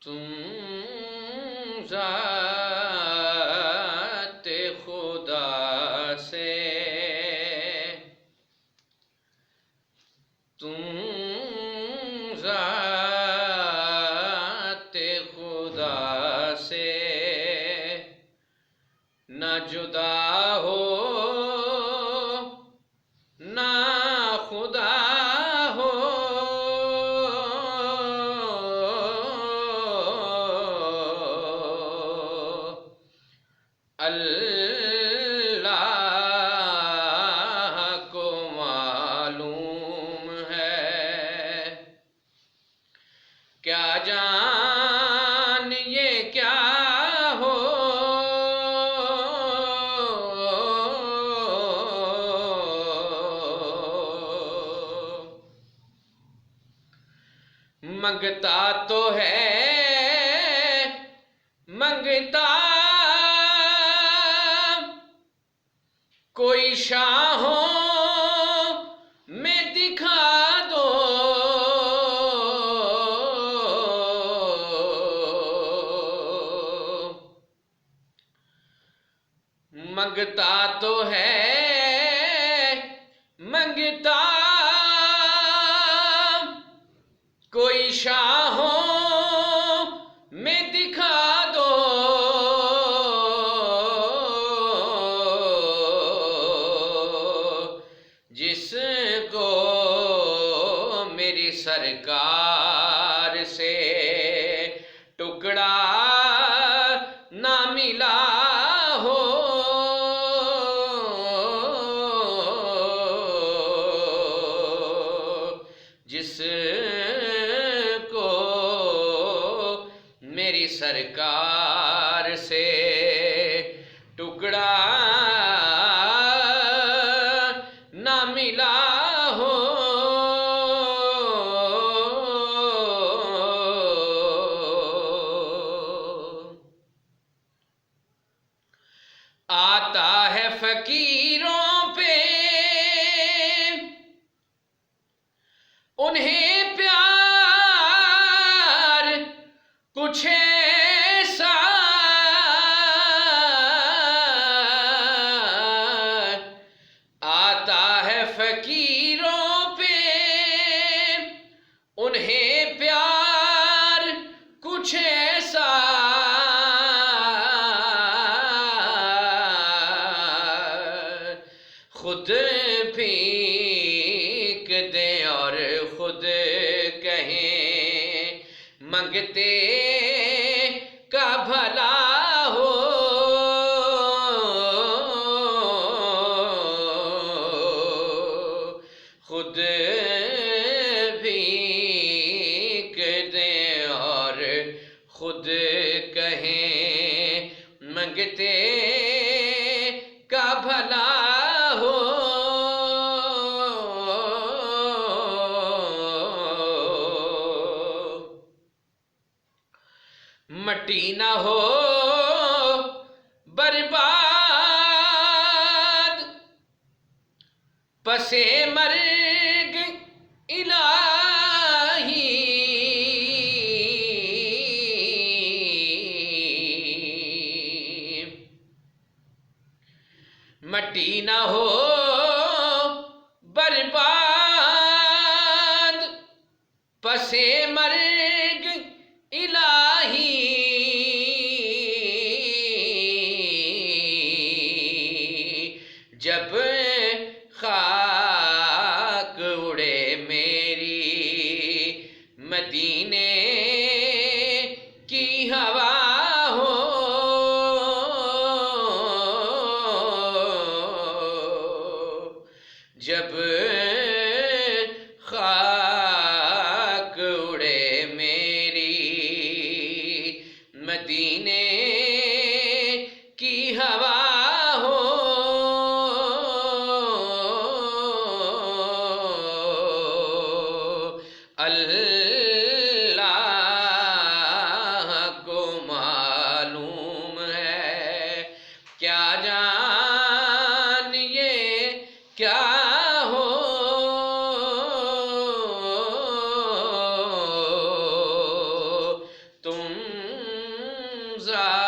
तुम ज़ाते खुदा से, तुम ज़ाते खुदा से न जुदा हो ना खुदा हो। अल्लाह को मालूम है क्या जान ये क्या हो। मंगता तो है मंगता कोई शाहों में दिखा दो। मंगता तो है मंगता कोई शाहों में दिखा दो। जिसको मेरी सरकार से टुकड़ा ना मिला हो। जिसको मेरी सरकार से टुकड़ा ना मिला हो। आता है फकीरों पे उन्हें प्यार कुछ ऐसा आता है फकीरों पे उन्हें प्यार कुछ ऐसा खुद भीख दे और खुद कहें मंगते का भला हो। खुद भीख दे और खुद कहें मंगते का भला हो। मट्टी न हो बर्बाद पसे मर्ग इलाही। मट्टी न हो बर्बाद पसे मर्ग इलाही। जब खाक उड़े मेरी मदीने की हवा हो। जब खाक उड़े मेरी मदीने की हवा हो। अल्लाह गुजार